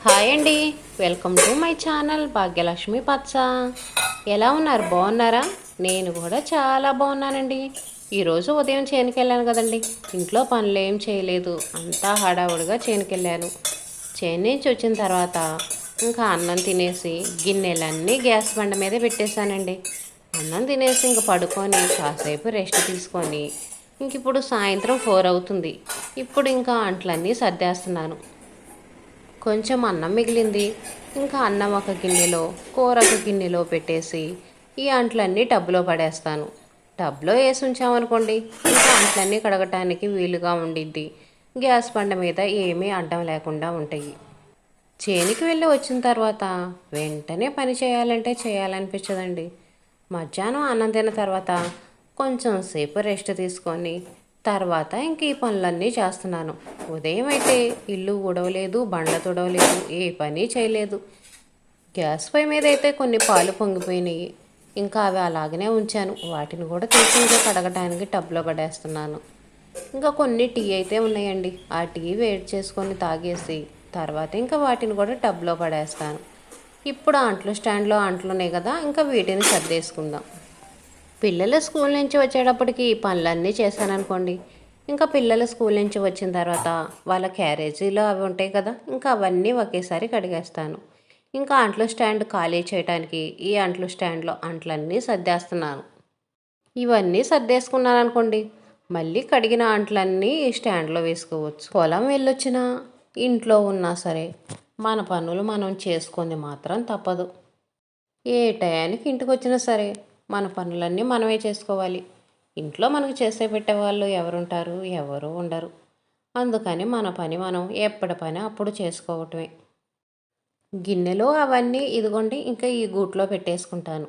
Hi అండి. Welcome to my channel Bhagyalakshmi పచ్చ. ఎలా ఉన్నారు? బాగున్నారా? నేను కూడా చాలా బాగున్నానండి. ఈరోజు ఉదయం చేనుకి వెళ్ళాను కదండి. ఇంట్లో పనులు ఏం చేయలేదు, అంతా హడావుడిగా చేనుకి వెళ్ళాను. చేను నుంచి వచ్చిన తర్వాత ఇంకా అన్నం తినేసి గిన్నెలన్నీ గ్యాస్ బండ మీద పెట్టేశానండి. అన్నం తినేసి ఇంక పడుకొని కాసేపు రెస్ట్ తీసుకొని ఇంక ఇప్పుడు సాయంత్రం 4 అవుతుంది. ఇప్పుడు ఇంకా అంట్లన్నీ సర్దేస్తున్నాను. కొంచెం అన్నం మిగిలింది. ఇంకా అన్నం ఒక గిన్నెలో, కూర ఒక గిన్నెలో పెట్టేసి ఈ అంట్లన్నీ టబ్లో పడేస్తాను. టబ్లో వేసి ఉంచామనుకోండి, ఇంకా అంట్లన్నీ కడగటానికి వీలుగా ఉండిద్ది. గ్యాస్ బండ మీద ఏమీ అడ్డం లేకుండా ఉంటాయి. చేనికి వెళ్ళి వచ్చిన తర్వాత వెంటనే పని చేయాలంటే చేయాలనిపించదండి. మధ్యాహ్నం అన్నం తిన్న తర్వాత కొంచెం సేపు రెస్ట్ తీసుకొని తర్వాత ఇంక ఈ పనులన్నీ చేస్తున్నాను. ఉదయం అయితే ఇల్లు ఊడవలేదు, బండ్ల తుడవలేదు, ఏ పని చేయలేదు. గ్యాస్ పొయ్యి మీద అయితే కొన్ని పాలు పొంగిపోయినాయి. ఇంకా అవి అలాగనే ఉంచాను. వాటిని కూడా తీసి ఇంకా కడగడానికి టబ్లో పడేస్తున్నాను. ఇంకా కొన్ని టీ అయితే ఉన్నాయండి. ఆ టీ వేడి చేసుకొని తాగేసి తర్వాత ఇంకా వాటిని కూడా టబ్లో పడేస్తాను. ఇప్పుడు అంట్లు స్టాండ్లో అంట్లు ఉన్నాయి కదా, ఇంకా వీటిని సర్దేసుకుందాం. పిల్లలు స్కూల్ నుంచి వచ్చేటప్పటికి ఈ పనులన్నీ చేశాననుకోండి, ఇంకా పిల్లలు స్కూల్ నుంచి వచ్చిన తర్వాత వాళ్ళ క్యారేజీలో అవి ఉంటాయి కదా, ఇంకా అవన్నీ ఒకేసారి కడిగేస్తాను. ఇంకా అంట్లు స్టాండ్ ఖాళీ చేయడానికి ఈ అంట్లు స్టాండ్లో అంట్లన్నీ సర్దేస్తున్నాను. ఇవన్నీ సర్దేసుకున్నాను అనుకోండి, మళ్ళీ కడిగిన అంట్లన్నీ ఈ స్టాండ్లో వేసుకోవచ్చు. పొలం వెళ్ళొచ్చినా ఇంట్లో ఉన్నా సరే మన పనులు మనం చేసుకుంది మాత్రం తప్పదు. ఏ టయానికి ఇంటికి వచ్చినా సరే మన పనులన్నీ మనమే చేసుకోవాలి. ఇంట్లో మనకు చేసే పెట్టేవాళ్ళు ఎవరుంటారు? ఎవరు ఉండరు. అందుకని మన పని మనం ఎప్పటి పని అప్పుడు చేసుకోవటమే. గిన్నెలో అవన్నీ ఇదిగోండి ఇంకా ఈ గూట్లో పెట్టేసుకుంటాను.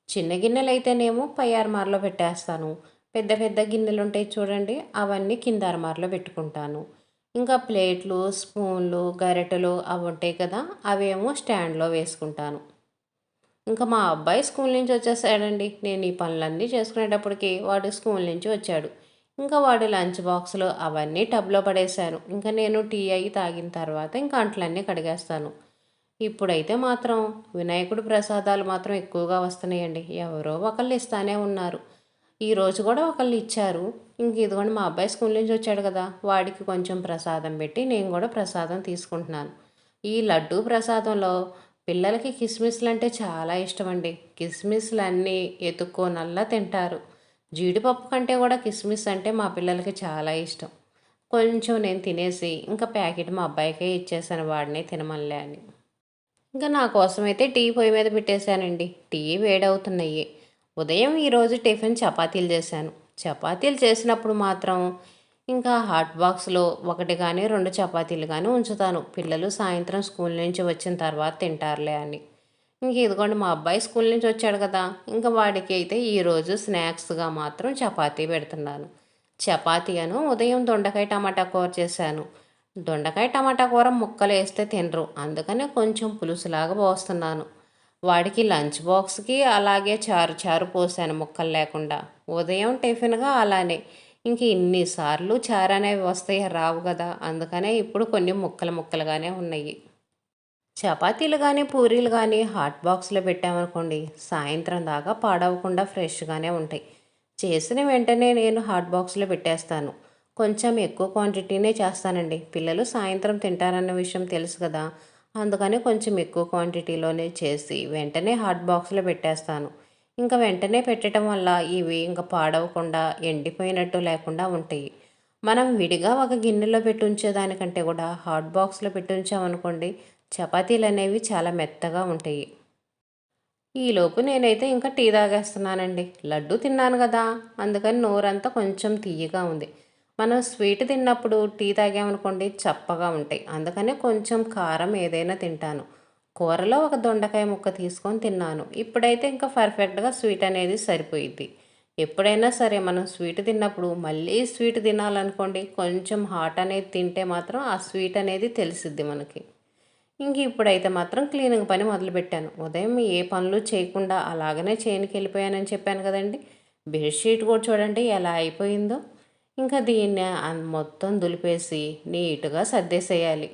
చిన్న గిన్నెలు అయితేనేమో పై అరమార్లో పెట్టేస్తాను. పెద్ద పెద్ద గిన్నెలు ఉంటాయి చూడండి, అవన్నీ కింద అరమార్లో పెట్టుకుంటాను. ఇంకా ప్లేట్లు, స్పూన్లు, గరిటెలు అవి ఉంటాయి కదా, అవేమో స్టాండ్లో వేసుకుంటాను. ఇంకా మా అబ్బాయి స్కూల్ నుంచి వచ్చేసాడండి. నేను ఈ పనులన్నీ చేసుకునేటప్పటికి వాడు స్కూల్ నుంచి వచ్చాడు. ఇంకా వాడి లంచ్ బాక్సులు అవన్నీ టబ్లో పడేశాను. ఇంకా నేను టీ అయ్యి తాగిన తర్వాత ఇంకా అంట్లన్నీ కడిగేస్తాను. ఇప్పుడైతే మాత్రం వినాయకుడి ప్రసాదాలు మాత్రం ఎక్కువగా వస్తున్నాయండి. ఎవరో ఒకళ్ళు ఇస్తానే ఉన్నారు. ఈరోజు కూడా ఒకళ్ళు ఇచ్చారు. ఇంక ఇదిగోండి మా అబ్బాయి స్కూల్ నుంచి వచ్చాడు కదా, వాడికి కొంచెం ప్రసాదం పెట్టి నేను కూడా ప్రసాదం తీసుకుంటున్నాను. ఈ లడ్డూ ప్రసాదంలో పిల్లలకి కిస్మిస్లు అంటే చాలా ఇష్టం అండి. కిస్మిస్లు అన్నీ ఎత్తుక్కోనల్లా తింటారు. జీడిపప్పు కంటే కూడా కిస్మిస్ అంటే మా పిల్లలకి చాలా ఇష్టం. కొంచెం నేను తినేసి ఇంకా ప్యాకెట్ మా అబ్బాయికే ఇచ్చేసాను, వాడినే తినమనిలే అని. ఇంకా నా కోసమైతే టీ పొయ్యి మీద పెట్టేశానండి. టీ వేడవుతున్నాయి. ఉదయం ఈరోజు టిఫిన్ చపాతీలు చేశాను. చపాతీలు చేసినప్పుడు మాత్రం ఇంకా హాట్ బాక్స్లో ఒకటి కానీ 2 చపాతీలు కానీ ఉంచుతాను. పిల్లలు సాయంత్రం స్కూల్ నుంచి వచ్చిన తర్వాత తింటారులే అని. ఇంక ఇదిగోండి మా అబ్బాయి స్కూల్ నుంచి వచ్చాడు కదా, ఇంకా వాడికి అయితే ఈరోజు స్నాక్స్గా మాత్రం చపాతీ పెడుతున్నాను. చపాతీ ఉదయం దొండకాయ టమాటా కూర చేశాను. దొండకాయ టమాటా కూర ముక్కలు వేస్తే తినరు, అందుకనే కొంచెం పులుసులాగా పోస్తున్నాను. వాడికి లంచ్ బాక్స్కి అలాగే చారు చారు పోసాను ముక్కలు లేకుండా. ఉదయం టిఫిన్గా అలానే. ఇంక ఇన్నిసార్లు చారు అనేవి వస్తాయి రావు కదా, అందుకనే ఇప్పుడు కొన్ని ముక్కలు ముక్కలుగానే ఉన్నాయి. చపాతీలు కానీ పూరీలు కానీ హాట్ బాక్స్లో పెట్టామనుకోండి, సాయంత్రం దాకా పాడవకుండా ఫ్రెష్గానే ఉంటాయి. చేసిన వెంటనే నేను హాట్ బాక్స్లో పెట్టేస్తాను. కొంచెం ఎక్కువ క్వాంటిటీనే చేస్తానండి. పిల్లలు సాయంత్రం తింటారన్న విషయం తెలుసు కదా, అందుకని కొంచెం ఎక్కువ క్వాంటిటీలోనే చేసి వెంటనే హాట్ బాక్స్లో పెట్టేస్తాను. ఇంకా వెంటనే పెట్టడం వల్ల ఇవి ఇంకా పాడవకుండా ఎండిపోయినట్టు లేకుండా ఉంటాయి. మనం విడిగా ఒక గిన్నెలో పెట్టి ఉంచేదానికంటే కూడా హాట్ బాక్స్లో పెట్టి ఉంచామనుకోండి, చపాతీలు అనేవి చాలా మెత్తగా ఉంటాయి. ఈలోపు నేనైతే ఇంకా టీ తాగేస్తున్నానండి. లడ్డు తిన్నాను కదా, అందుకని నోరంతా కొంచెం తియ్యగా ఉంది. మనం స్వీట్ తిన్నప్పుడు టీ తాగామనుకోండి చప్పగా ఉంటాయి. అందుకనే కొంచెం కారం ఏదైనా తింటాను. కూరలో ఒక దొండకాయ ముక్క తీసుకొని తిన్నాను. ఇప్పుడైతే ఇంకా పర్ఫెక్ట్గా స్వీట్ అనేది సరిపోయిద్ది. ఎప్పుడైనా సరే మనం స్వీట్ తిన్నప్పుడు మళ్ళీ స్వీట్ తినాలనుకోండి, కొంచెం హాట్ అనేది తింటే మాత్రం ఆ స్వీట్ అనేది తెలిసిద్ది మనకి. ఇంక ఇప్పుడైతే మాత్రం క్లీనింగ్ పని మొదలుపెట్టాను. ఉదయం ఏ పనులు చేయకుండా అలాగనే చేనుకి వెళ్ళిపోయానని చెప్పాను కదండి. బెడ్షీట్ కూడా చూడండి ఎలా అయిపోయిందో. ఇంకా దీన్ని మొత్తం దులిపేసి నీట్గా సర్దేసేయాలి.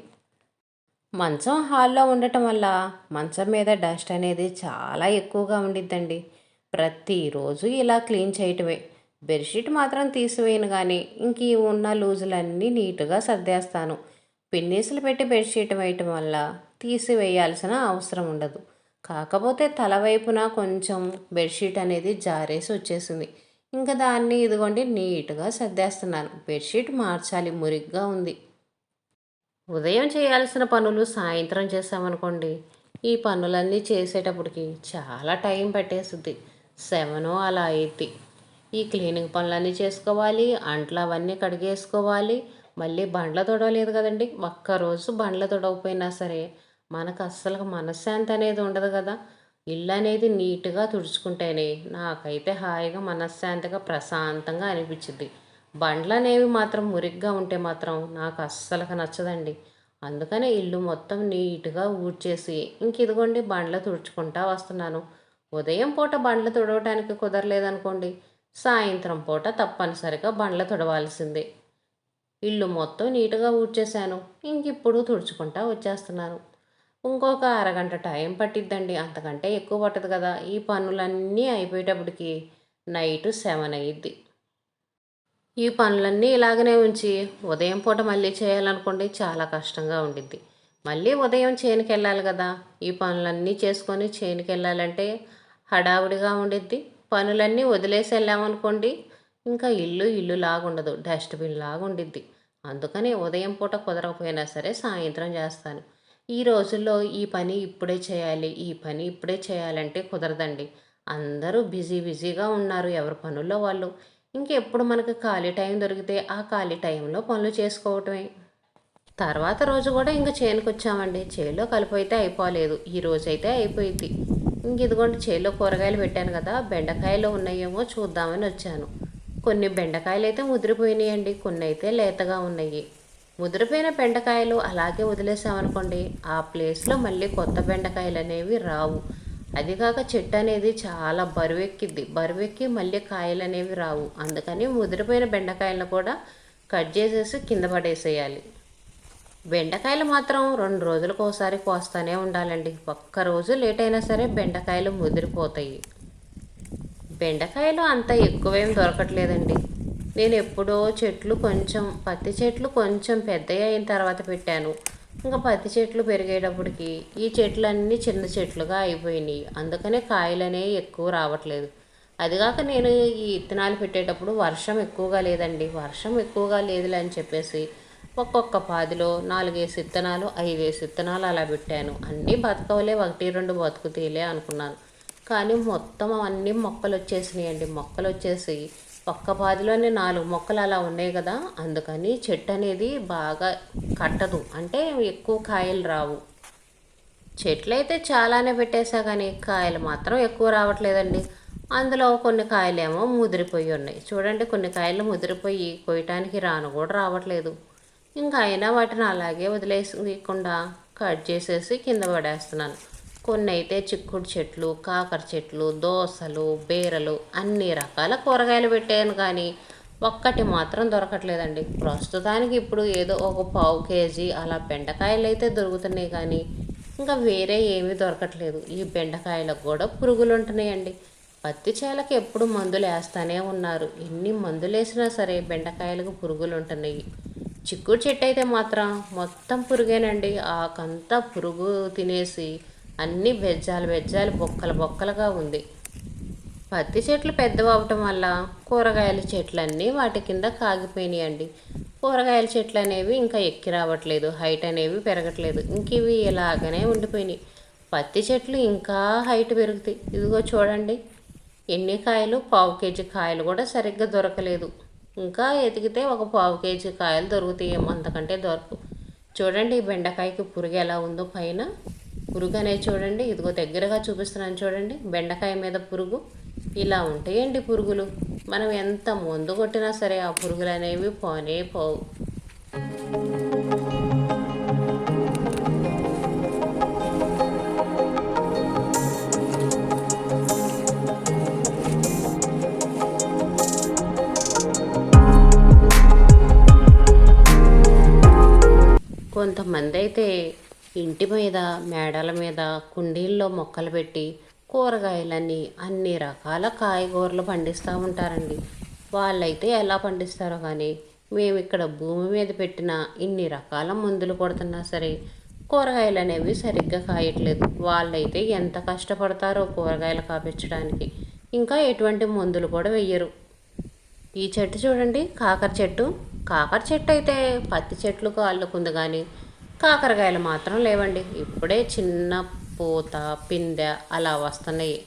మంచం హాల్లో ఉండటం వల్ల మంచం మీద డస్ట్ అనేది చాలా ఎక్కువగా ఉండిద్దండి. ప్రతిరోజు ఇలా క్లీన్ చేయటమే. బెడ్షీట్ మాత్రం తీసివేయను కానీ ఇంక ఈ ఉన్న లూజులన్నీ నీట్గా సర్దేస్తాను. పిన్నీసులు పెట్టి బెడ్షీట్ వేయటం వల్ల తీసివేయాల్సిన అవసరం ఉండదు. కాకపోతే తల వైపున కొంచెం బెడ్షీట్ అనేది జారేసి వచ్చేసింది. ఇంకా దాన్ని ఇదిగోండి నీట్గా సర్దేస్తున్నాను. బెడ్షీట్ మార్చాలి, మురిగ్గా ఉంది. ఉదయం చేయాల్సిన పనులు సాయంత్రం చేసామనుకోండి, ఈ పనులన్నీ చేసేటప్పటికి చాలా టైం పట్టేస్తుంది. 7 అలా అయ్యిద్ది. ఈ క్లీనింగ్ పనులన్నీ చేసుకోవాలి, అంట్లు అవన్నీ కడిగేసుకోవాలి. మళ్ళీ బండ్ల తొడవలేదు కదండి. ఒక్కరోజు బండ్ల తొడవకపోయినా సరే మనకు అస్సలు మనశ్శాంతి అనేది ఉండదు కదా. ఇల్లు అనేది నీట్గా తుడుచుకుంటేనే నాకైతే హాయిగా మనశ్శాంతిగా ప్రశాంతంగా అనిపించింది. బండ్లు అనేవి మాత్రం మురిగ్గా ఉంటే మాత్రం నాకు అస్సలు నచ్చదండి. అందుకనే ఇల్లు మొత్తం నీట్గా ఊడ్చేసి ఇంక ఇదిగోండి బండ్లు తుడుచుకుంటా వస్తున్నాను. ఉదయం పూట బండ్లు తుడవటానికి కుదరలేదనుకోండి, సాయంత్రం పూట తప్పనిసరిగా బండ్లు తుడవాల్సిందే. ఇల్లు మొత్తం నీట్గా ఊడ్చేశాను. ఇంక ఇప్పుడు తుడుచుకుంటా వచ్చేస్తున్నాను. ఇంకొక అరగంట టైం పట్టిద్దండి, అంతకంటే ఎక్కువ పట్టదు కదా. ఈ పనులన్నీ అయిపోయేటప్పటికి నైట్ 7 అయ్యిద్ది. ఈ పనులన్నీ ఇలాగనే ఉంచి ఉదయం పూట మళ్ళీ చేయాలనుకోండి చాలా కష్టంగా ఉండిద్ది. మళ్ళీ ఉదయం చేనుకి వెళ్ళాలి కదా. ఈ పనులన్నీ చేసుకొని చేనుకి వెళ్ళాలంటే హడావుడిగా ఉండిద్ది. పనులన్నీ వదిలేసి వెళ్ళామనుకోండి ఇంకా ఇల్లు లాగుండదు, డస్ట్బిన్ లాగా ఉండిద్ది. అందుకని ఉదయం పూట కుదరకపోయినా సరే సాయంత్రం చేస్తాను. ఈ రోజుల్లో ఈ పని ఇప్పుడే చేయాలి, ఈ పని ఇప్పుడే చేయాలంటే కుదరదండి. అందరూ బిజీగా ఉన్నారు ఎవరి పనుల్లో వాళ్ళు. ఇంకెప్పుడు మనకు ఖాళీ టైం దొరికితే ఆ ఖాళీ టైంలో పనులు చేసుకోవటమే. తర్వాత రోజు కూడా ఇంక చేనుకు వచ్చామండి. చేలో కలుపు అయితే అయిపోలేదు, ఈ రోజైతే అయిపోయింది. ఇంక ఇదిగోండి చేలో కూరగాయలు పెట్టాను కదా, బెండకాయలు ఉన్నాయేమో చూద్దామని వచ్చాను. కొన్ని బెండకాయలు అయితే ముదిరిపోయినాయండి, కొన్ని అయితే లేతగా ఉన్నాయి. ముదిరిపోయిన బెండకాయలు అలాగే వదిలేసామనుకోండి, ఆ ప్లేస్లో మళ్ళీ కొత్త బెండకాయలు అనేవి రావు. అదికాక చెట్టు అనేది చాలా బరువెక్కిద్ది, బరువెక్కి మళ్ళీ కాయలు అనేవి రావు. అందుకని ముదిరిపోయిన బెండకాయలను కూడా కట్ చేసేసి కింద పడేసేయాలి. బెండకాయలు మాత్రం 2 రోజులకు ఒకసారి కోస్తూనే ఉండాలండి. ఒక్కరోజు లేట్ అయినా సరే బెండకాయలు ముదిరిపోతాయి. బెండకాయలు అంత ఎక్కువేం దొరకట్లేదండి. నేను ఎప్పుడో పత్తి చెట్లు కొంచెం పెద్దవి అయిన తర్వాత పెట్టాను. ఇంకా పత్తి చెట్లు పెరిగేటప్పటికి ఈ చెట్లన్నీ చిన్న చెట్లుగా అయిపోయినాయి. అందుకనే కాయలు అనేవి ఎక్కువ రావట్లేదు. అదిగాక నేను ఈ విత్తనాలు పెట్టేటప్పుడు వర్షం ఎక్కువగా లేదండి. వర్షం ఎక్కువగా లేదులే అని చెప్పేసి ఒక్కొక్క పాదిలో 4 విత్తనాలు 5 విత్తనాలు అలా పెట్టాను. అన్నీ బతకవలే, 1-2 బతుకుతీలే అనుకున్నాను. కానీ మొత్తం అన్నీ మొక్కలు వచ్చేసినాయండి. మొక్కలు వచ్చేసి ఒక్క పాదిలోనే 4 మొక్కలు అలా ఉన్నాయి కదా. అందుకని చెట్టు అనేది బాగా కట్టదు, అంటే ఎక్కువ కాయలు రావు. చెట్లు అయితే చాలానే పెట్టేసా కానీ కాయలు మాత్రం ఎక్కువ రావట్లేదండి. అందులో కొన్ని కాయలేమో ముదిరిపోయి ఉన్నాయి. చూడండి, కొన్ని కాయలు ముదిరిపోయి కొయ్యటానికి కూడా రావట్లేదు. ఇంకా అయినా వాటిని అలాగే వదిలేయకుండా కట్ చేసేసి కింద పడేస్తున్నాను. కొన్ని అయితే చిక్కుడు చెట్లు, కాకర చెట్లు, దోసలు, బీరలు అన్ని రకాల కూరగాయలు పెట్టాను కానీ ఒక్కటి మాత్రం దొరకట్లేదండి. ప్రస్తుతానికి ఇప్పుడు ఏదో ఒక 1/2 కేజీ అలా బెండకాయలు అయితే దొరుకుతున్నాయి కానీ ఇంకా వేరే ఏమీ దొరకట్లేదు. ఈ బెండకాయలకు కూడా పురుగులు ఉంటున్నాయండి. పత్తి చేలకి ఎప్పుడు మందులు వేస్తూనే ఉన్నారు. ఎన్ని మందులు వేసినా సరే బెండకాయలకు పురుగులు ఉంటున్నాయి. చిక్కుడు చెట్టు అయితే మాత్రం మొత్తం పురుగేనండి. ఆకంతా పురుగు తినేసి అన్నీ బెజ్జాలు బొక్కలుగా ఉంది. పత్తి చెట్లు పెద్దవి అవటం వల్ల కూరగాయల చెట్లన్నీ వాటి కింద కాగిపోయినాయండి. కూరగాయల చెట్లు అనేవి ఇంకా ఎక్కి రావట్లేదు, హైట్ అనేవి పెరగట్లేదు. ఇంక ఇవి ఇలాగనే ఉండిపోయినాయి. పత్తి చెట్లు ఇంకా హైట్ పెరుగుతాయి. ఇదిగో చూడండి ఎన్ని కాయలు, 1/2 కేజీ కాయలు కూడా సరిగ్గా దొరకలేదు. ఇంకా ఎతికితే ఒక 1/2 కేజీ కాయలు దొరుకుతాయి, అంతకంటే దొరకవు. చూడండి ఈ బెండకాయకి పురుగు ఎలా ఉందో పైన. పురుగు అనేది చూడండి, ఇదిగో దగ్గరగా చూపిస్తున్నాను చూడండి, బెండకాయ మీద పురుగు. ఇలా ఉంటాయండి పురుగులు. మనం ఎంత మందు కొట్టినా సరే ఆ పురుగులు అనేవి పోనే పోవు. కొంతమంది అయితే ఇంటి మీద మేడల మీద కుండీల్లో మొక్కలు పెట్టి కూరగాయలన్నీ అన్ని రకాల కాయగూరలు పండిస్తూ ఉంటారండి. వాళ్ళైతే ఎలా పండిస్తారో కానీ మేము ఇక్కడ భూమి మీద పెట్టిన ఇన్ని రకాల మందులు కొడుతున్నా సరే కూరగాయలు అనేవి సరిగ్గా కాయట్లేదు. వాళ్ళైతే ఎంత కష్టపడతారో కూరగాయలు కాపించడానికి. ఇంకా ఎటువంటి మందులు కూడా వెయ్యరు. ఈ చెట్టు చూడండి, కాకర చెట్టు. కాకర చెట్టు అయితే పత్తి చెట్లకు అల్లుకుంది కానీ కాకరకాయలు మాత్రం లేవండి. ఇప్పుడే చిన్న పూత పిందె అలా వస్తున్నాయి.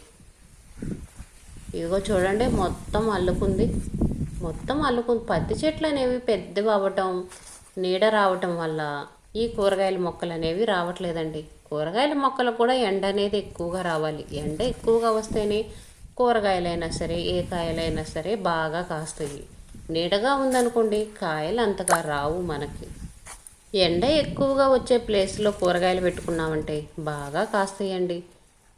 ఇదిగో చూడండి, మొత్తం అల్లుకుంది. పత్తి చెట్లు అనేవి పెద్దవి అవ్వటం, నీడ రావటం వల్ల ఈ కూరగాయల మొక్కలు అనేవి రావట్లేదండి. కూరగాయల మొక్కలు కూడా ఎండ అనేది ఎక్కువగా రావాలి. ఎండ ఎక్కువగా వస్తేనే కూరగాయలైనా సరే ఏ కాయలైనా సరే బాగా కాస్తాయి. నీడగా ఉందనుకోండి కాయలు అంతగా రావు మనకి. ఎండ ఎక్కువగా వచ్చే ప్లేస్లో కూరగాయలు పెట్టుకున్నామంటే బాగా కాస్తాయండి.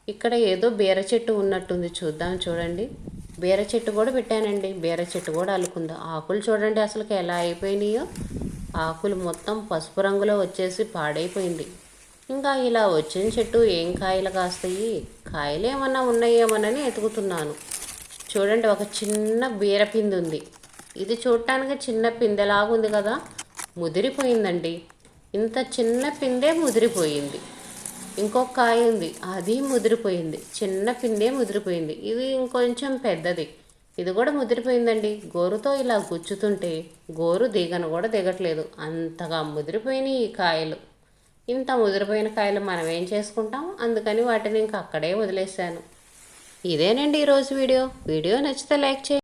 ఇక్కడ ఏదో బీర చెట్టు ఉన్నట్టుంది, చూద్దాం. చూడండి, బీర చెట్టు కూడా పెట్టానండి. బీర చెట్టు కూడా అల్లుకుందా. ఆకులు చూడండి అసలుకి ఎలా అయిపోయినాయో. ఆకులు మొత్తం పసుపు రంగులో వచ్చేసి పాడైపోయింది. ఇంకా ఇలా వచ్చిన చెట్టు ఏం కాయలు కాస్తాయి, కాయలు ఏమన్నా ఉన్నాయేమోనని ఎతుకుతున్నాను. చూడండి, ఒక చిన్న బీర పిండి ఉంది. ఇది చూడటానికి చిన్న పిందెలాగుంది కదా, ముదిరిపోయిందండి. ఇంత చిన్న పిందే ముదిరిపోయింది. ఇంకొక కాయ ఉంది, అది ముదిరిపోయింది. చిన్న పిందే ముదిరిపోయింది. ఇది ఇంకొంచెం పెద్దది, ఇది కూడా ముదిరిపోయిందండి. గోరుతో ఇలా గుచ్చుతుంటే గోరు దిగను కూడా దిగట్లేదు, అంతగా ముదిరిపోయినాయి ఈ కాయలు. ఇంత ముదిరిపోయిన కాయలు మనం ఏం చేసుకుంటాం, అందుకని వాటిని ఇంక అక్కడే వదిలేశాను. ఇదేనండి ఈరోజు వీడియో నచ్చితే లైక్ చేయండి.